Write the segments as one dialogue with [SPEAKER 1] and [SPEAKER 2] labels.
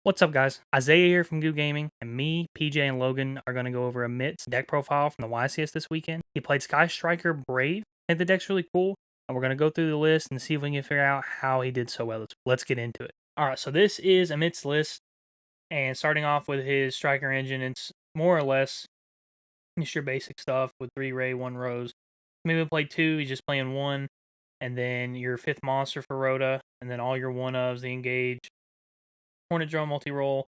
[SPEAKER 1] What's up, guys? Isaiah here from YuGiOh Gaming, and me, PJ, and Logan are going to go over Amit's deck profile from the YCS this weekend. He played Sky Striker Brave. I think the deck's really cool, and we're going to go through the list and see if we can figure out how he did so well. Let's get into it. All right, so this is Amit's list, and starting off with his Striker engine, it's more or less just your basic stuff with 3 Ray, 1 Rose. Maybe play 2, he's just playing 1, and then your 5th monster for Rhoda, and then all your 1-ofs, the Engage, Hornet Drone multi-roll,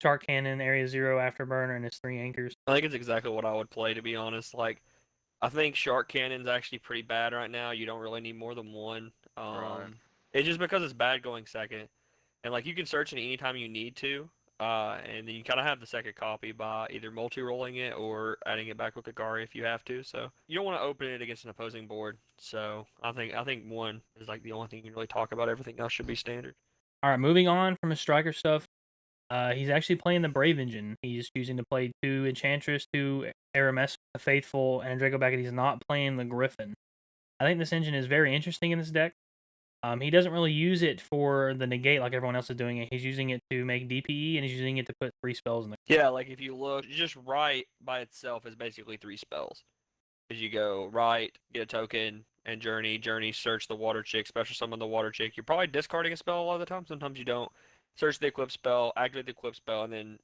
[SPEAKER 1] Shark Cannon, Area Zero, Afterburner, and his 3 anchors.
[SPEAKER 2] I think it's exactly what I would play, to be honest. Like, I think Shark Cannon's actually pretty bad right now. You don't really need more than one.
[SPEAKER 3] Right.
[SPEAKER 2] It's just because it's bad going second. And, like, you can search it anytime you need to. And then you kind of have the second copy by either multi-rolling it or adding it back with Kagari if you have to. So you don't want to open it against an opposing board. So I think one is like the only thing you can really talk about. Everything else should be standard.
[SPEAKER 1] All right, moving on from his striker stuff. He's actually playing the Brave engine. He's choosing to play 2 Enchantress, 2 Aramis, a Faithful, and a Draco Back, and he's not playing the Griffin. I think this engine is very interesting in this deck. He doesn't really use it for the negate like everyone else is doing it. He's using it to make DPE, and he's using it to put 3 spells in the.
[SPEAKER 2] Yeah, like if you look, just right by itself is basically 3 spells. As you go right, get a token, and journey, search the water chick, special summon the water chick. You're probably discarding a spell a lot of the time. Sometimes you don't. Search the equip spell, activate the equip spell, and then,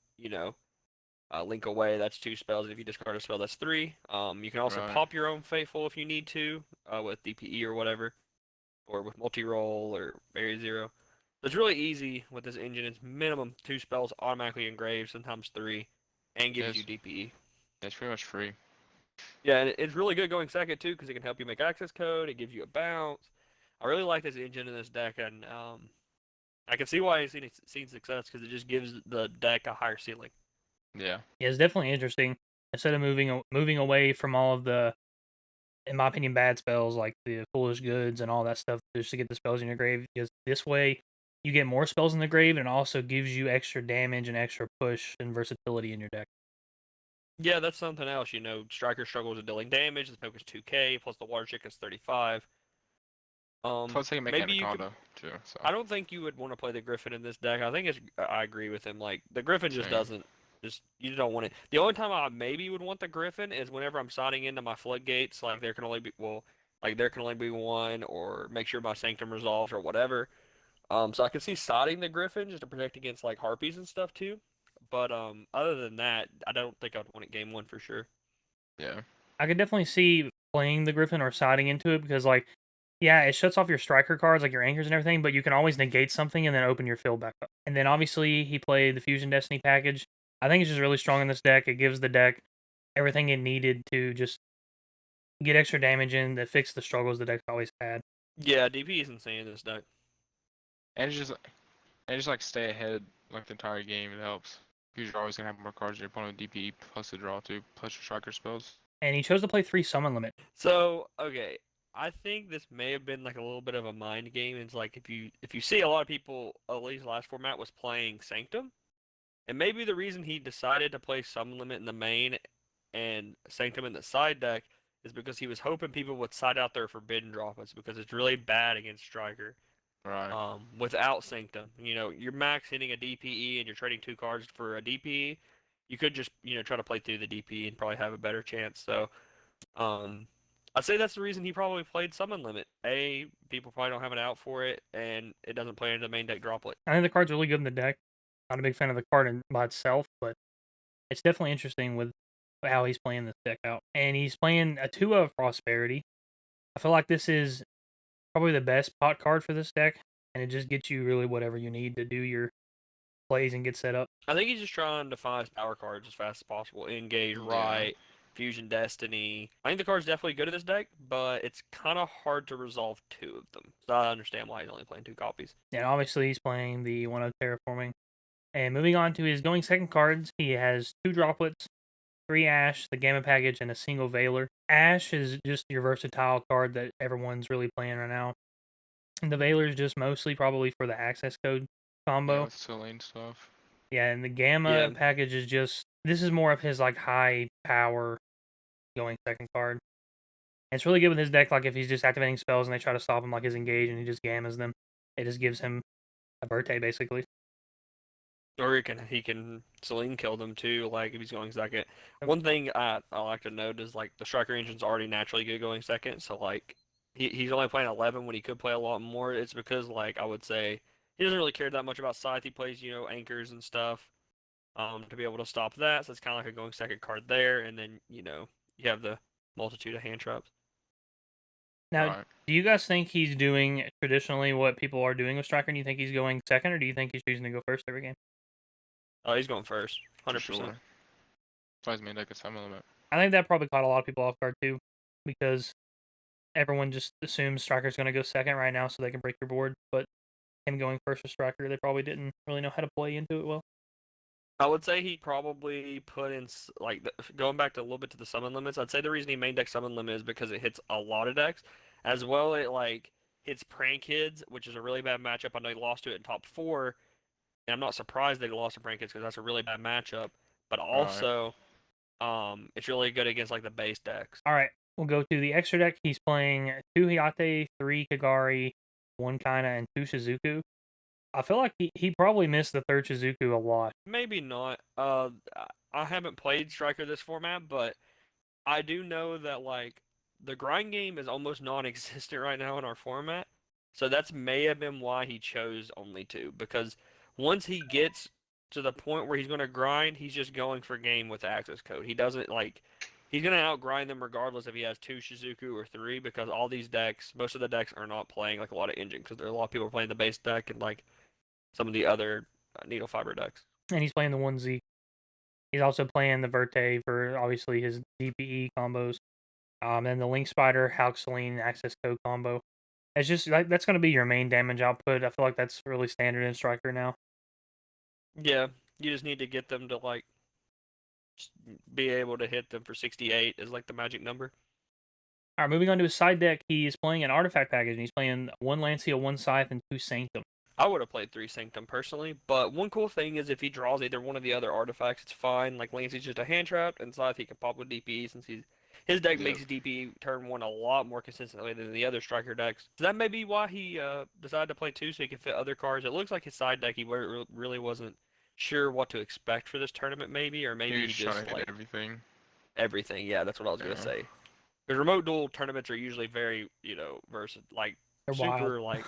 [SPEAKER 2] link away. That's 2 spells. If you discard a spell, that's 3. You can also
[SPEAKER 3] Right.
[SPEAKER 2] pop your own Faithful if you need to, with DPE or whatever, or with multi-roll or Area Zero. So it's really easy with this engine. It's minimum 2 spells automatically engraved, sometimes 3, and gives you
[SPEAKER 3] It's
[SPEAKER 2] DPE.
[SPEAKER 3] it's pretty much free.
[SPEAKER 2] Yeah, and it's really good going second too because it can help you make access code. It gives you a bounce. I really like this engine in this deck, and I can see why he's seen success because it just gives the deck a higher ceiling.
[SPEAKER 3] Yeah.
[SPEAKER 1] Yeah, it's definitely interesting. Instead of moving away from all of the, in my opinion, bad spells like the Foolish Goods and all that stuff just to get the spells in your grave, just this way you get more spells in the grave and it also gives you extra damage and extra push and versatility in your deck.
[SPEAKER 2] Yeah, that's something else. Striker struggles with dealing damage. The poke is 2K plus the water chick is 35.
[SPEAKER 3] Plus they can make
[SPEAKER 2] Maybe you could.
[SPEAKER 3] Anaconda too. So
[SPEAKER 2] I don't think you would want to play the Griffin in this deck. I think it's. I agree with him. Like the Griffin just
[SPEAKER 3] same.
[SPEAKER 2] doesn't. Just you don't want it. The only time I maybe would want the Griffin is whenever I'm signing into my floodgates. Like there can only be there can only be one, or make sure my sanctum resolves or whatever. So I could see sodding the Griffin just to protect against like harpies and stuff too. But other than that, I don't think I'd want it game one for sure.
[SPEAKER 3] Yeah.
[SPEAKER 1] I could definitely see playing the Griffin or siding into it because, like, yeah, it shuts off your striker cards, like your anchors and everything, but you can always negate something and then open your field back up. And then obviously he played the Fusion Destiny package. I think it's just really strong in this deck. It gives the deck everything it needed to just get extra damage in that fix the struggles the deck's always had.
[SPEAKER 2] Yeah, DP is insane in this deck.
[SPEAKER 3] And just like stay ahead like the entire game. It helps. Because you're always gonna have more cards in your opponent with DP plus the draw too, plus your striker spells.
[SPEAKER 1] And he chose to play 3 summon limit.
[SPEAKER 2] So okay, I think this may have been like a little bit of a mind game. It's like if you see a lot of people, at least last format was playing Sanctum, and maybe the reason he decided to play Summon Limit in the main and Sanctum in the side deck is because he was hoping people would side out their Forbidden Droplets because it's really bad against Striker.
[SPEAKER 3] Right.
[SPEAKER 2] Without Sanctum, you're max hitting a DPE and you're trading 2 cards for a DPE. You could just try to play through the DPE and probably have a better chance. So um, I'd say that's the reason he probably played Summon Limit. People probably don't have an out for it, and it doesn't play into the main deck droplet.
[SPEAKER 1] I think the card's really good in the deck. Not a big fan of the card by itself, but it's definitely interesting with how he's playing this deck out. And he's playing a 2 of Prosperity. I feel like this is probably the best pot card for this deck, and it just gets you really whatever you need to do your plays and get set up.
[SPEAKER 2] I think he's just trying to find his power cards as fast as possible. Engage,
[SPEAKER 3] Yeah.
[SPEAKER 2] right, Fusion Destiny. I think the card's definitely good at this deck, but it's kind of hard to resolve 2 of them. So I understand why he's only playing 2 copies.
[SPEAKER 1] And obviously, he's playing the 1 of Terraforming. And moving on to his going second cards, he has 2 droplets, 3 Ash, the Gamma package, and a single Veiler. Ash is just your versatile card that everyone's really playing right now. And the Veiler is just mostly probably for the access code
[SPEAKER 3] Yeah,
[SPEAKER 1] combo.
[SPEAKER 3] with Selene stuff.
[SPEAKER 1] Yeah, and the Gamma
[SPEAKER 2] Yeah,
[SPEAKER 1] package is just, this is more of his like high power going second card. And it's really good with his deck. Like if he's just activating spells and they try to stop him, like his Engage, and he just Gammas them, it just gives him a Verte basically.
[SPEAKER 2] Or he can Celine kill them too, like if he's going second.
[SPEAKER 1] Yep.
[SPEAKER 2] One thing I like to note is like the striker engine's already naturally good going second, so like he's only playing 11 when he could play a lot more. It's because like I would say he doesn't really care that much about scythe. He plays, anchors and stuff to be able to stop that. So it's kind of like a going second card there, and then you have the multitude of hand traps.
[SPEAKER 1] Now,
[SPEAKER 3] Right.
[SPEAKER 1] do you guys think he's doing traditionally what people are doing with striker? And you think he's going second, or do you think he's choosing to go first every game?
[SPEAKER 2] Oh, he's going first,
[SPEAKER 3] For
[SPEAKER 2] 100%.
[SPEAKER 3] sure. Plays main deck at some limit.
[SPEAKER 1] I think that probably caught a lot of people off guard too, because everyone just assumes striker's going to go second right now, so they can break your board. But him going first with striker, they probably didn't really know how to play into it well.
[SPEAKER 2] I would say he probably put in like going back to a little bit to the summon limits. I'd say the reason he main deck summon limit is because it hits a lot of decks, as well it like hits Prank Kids, which is a really bad matchup. I know he lost to it in top four, and I'm not surprised that he lost to Prank Kids because that's a really bad matchup. But
[SPEAKER 3] Right.
[SPEAKER 2] also, it's really good against like the base decks.
[SPEAKER 1] All right, we'll go to the extra deck. He's playing 2 Hayate, 3 Kagari, 1 Kaina, and 2 Shizuku. I feel like he probably missed the third Shizuku a lot.
[SPEAKER 2] Maybe not. I haven't played Striker this format, but I do know that like the grind game is almost non-existent right now in our format. So that's may have been why he chose only two, because once he gets to the point where he's going to grind, he's just going for game with access code. He doesn't like he's going to outgrind them regardless if he has two Shizuku or three, because all these decks, most of the decks are not playing like a lot of engine, because there are a lot of people playing the base deck and like some of the other needle fiber decks.
[SPEAKER 1] And he's playing the 1Z. He's also playing the Verte for obviously his DPE combos. And the Link Spider, Halxeline, Access Code combo. It's just that's going to be your main damage output. I feel like that's really standard in Striker now.
[SPEAKER 2] Yeah, you just need to get them to like be able to hit them for 68 is like the magic number.
[SPEAKER 1] All right, moving on to his side deck. He is playing an artifact package, and he's playing 1 Lancia, 1 Scythe, and 2 Sanctum.
[SPEAKER 2] I would have played three Sanctum personally, but one cool thing is if he draws either one of the other artifacts, it's fine. Like Lancey's just a hand trap, and Scythe he can pop with DPE since his deck
[SPEAKER 3] Yep.
[SPEAKER 2] makes DPE turn one a lot more consistently than the other striker decks. So that may be why he decided to play two so he can fit other cards. It looks like his side deck he really wasn't sure what to expect for this tournament, maybe, or
[SPEAKER 3] He
[SPEAKER 2] maybe
[SPEAKER 3] was
[SPEAKER 2] he
[SPEAKER 3] trying
[SPEAKER 2] just
[SPEAKER 3] to hit
[SPEAKER 2] like
[SPEAKER 3] everything.
[SPEAKER 2] everything. Yeah, that's what I was gonna
[SPEAKER 3] Yeah.
[SPEAKER 2] say. Because remote duel tournaments are usually very, versus like
[SPEAKER 1] They're wild.
[SPEAKER 2] super like,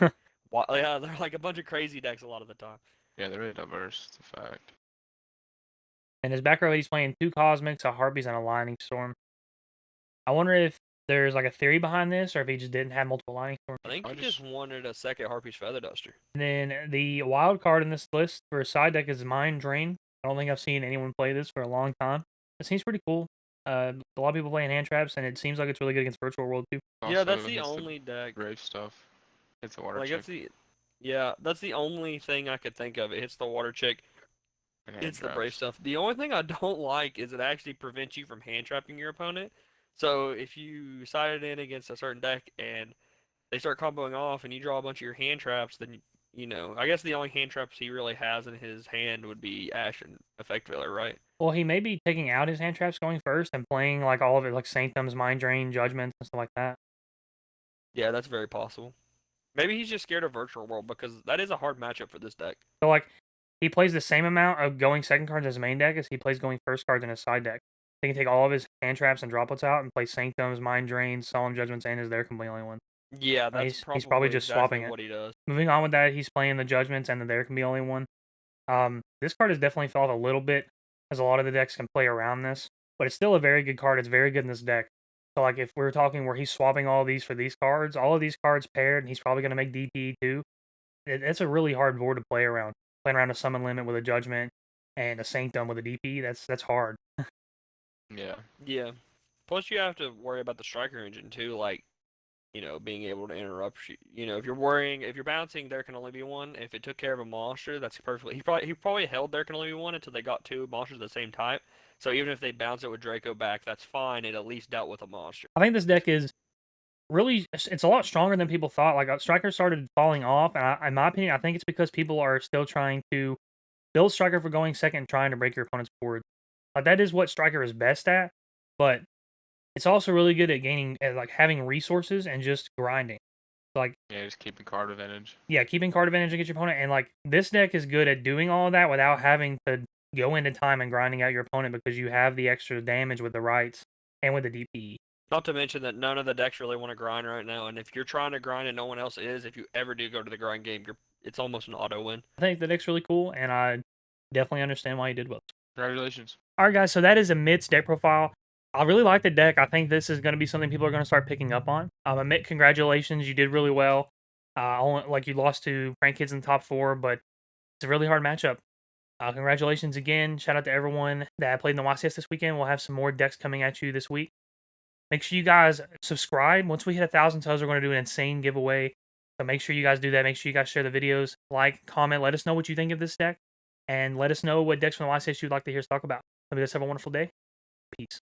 [SPEAKER 2] yeah, they're like a bunch of crazy decks a lot of the time.
[SPEAKER 3] Yeah, they're really diverse. It's a fact.
[SPEAKER 1] In his back row, he's playing 2 Cosmics, a Harpies, and a Lightning Storm. I wonder if there's like a theory behind this, or if he just didn't have multiple Lightning Storms.
[SPEAKER 2] I think
[SPEAKER 3] I
[SPEAKER 2] he just
[SPEAKER 3] just
[SPEAKER 2] wanted a second Harpy's Feather Duster.
[SPEAKER 1] And then the wild card in this list for a side deck is Mind Drain. I don't think I've seen anyone play this for a long time. It seems pretty cool. A lot of people playing hand traps, and it seems like it's really good against Virtual World too.
[SPEAKER 2] Yeah,
[SPEAKER 3] also
[SPEAKER 2] that's the
[SPEAKER 3] hits the
[SPEAKER 2] only deck.
[SPEAKER 3] grave stuff. Hits the water
[SPEAKER 2] Like
[SPEAKER 3] check
[SPEAKER 2] that's the only thing I could think of. It hits the water chick.
[SPEAKER 3] and hand
[SPEAKER 2] It's the brave
[SPEAKER 3] traps.
[SPEAKER 2] stuff. The only thing I don't like is it actually prevents you from hand trapping your opponent. So if you side it in against a certain deck and they start comboing off and you draw a bunch of your hand traps, then I guess the only hand traps he really has in his hand would be Ash and Effect Veiler, right?
[SPEAKER 1] Well, he may be taking out his hand traps going first and playing like all of it, like Sanctums, Mind Drain, Judgments, and stuff like that.
[SPEAKER 2] Yeah, that's very possible. Maybe he's just scared of Virtual World because that is a hard matchup for this deck.
[SPEAKER 1] So like he plays the same amount of going second cards in his main deck as he plays going first cards in his side deck. He can take all of his hand traps and droplets out and play Sanctums, Mind Drains, Solemn Judgments, and his There Can Be Only One.
[SPEAKER 2] Yeah, that's
[SPEAKER 1] He's probably
[SPEAKER 2] probably
[SPEAKER 1] just
[SPEAKER 2] exactly
[SPEAKER 1] swapping it.
[SPEAKER 2] what he does.
[SPEAKER 1] Moving on with that, he's playing the Judgments and the There Can Be Only One. This card has definitely felt a little bit, as a lot of the decks can play around this, but it's still a very good card. It's very good in this deck. So, like, if we're talking where he's swapping all these for these cards, all of these cards paired, and he's probably going to make DP too, it's a really hard board to play around. Playing around a summon limit with a Judgment and a Sanctum with a DP, that's hard.
[SPEAKER 3] Yeah.
[SPEAKER 2] Yeah. Plus, you have to worry about the striker engine too, like being able to interrupt you. If you're worrying, if you're bouncing, there can only be one. If it took care of a monster, that's perfectly. He probably held there can only be one until they got two monsters of the same type. So even if they bounce it with Draco back, that's fine. It at least dealt with a monster.
[SPEAKER 1] I think this deck is really, it's a lot stronger than people thought. Like, Striker started falling off, and in my opinion, I think it's because people are still trying to build Striker for going second and trying to break your opponent's board. Like, that is what Striker is best at, but it's also really good at gaining, at like having resources and just grinding. Like,
[SPEAKER 3] Yeah, just keeping card advantage.
[SPEAKER 1] yeah, keeping card advantage against your opponent, and like this deck is good at doing all of that without having to go into time and grinding out your opponent because you have the extra damage with the rights and with the DPE.
[SPEAKER 2] Not to mention that none of the decks really want to grind right now, and if you're trying to grind and no one else is, if you ever do go to the grind game, it's almost an auto win.
[SPEAKER 1] I think the deck's really cool, and I definitely understand why you did well.
[SPEAKER 3] Congratulations.
[SPEAKER 1] All right, guys, so that is Amit's deck profile. I really like the deck. I think this is going to be something people are going to start picking up on. Amit, congratulations. You did really well. Like you lost to Prank Kids in the top 4, but it's a really hard matchup. Congratulations again. Shout out to everyone that played in the YCS this weekend. We'll have some more decks coming at you this week. Make sure you guys subscribe. Once we hit 1,000 subs, we're going to do an insane giveaway. So make sure you guys do that. Make sure you guys share the videos, like, comment. Let us know what you think of this deck. And let us know what decks from the YCS you'd like to hear us talk about. Hope you guys have a wonderful day. Peace.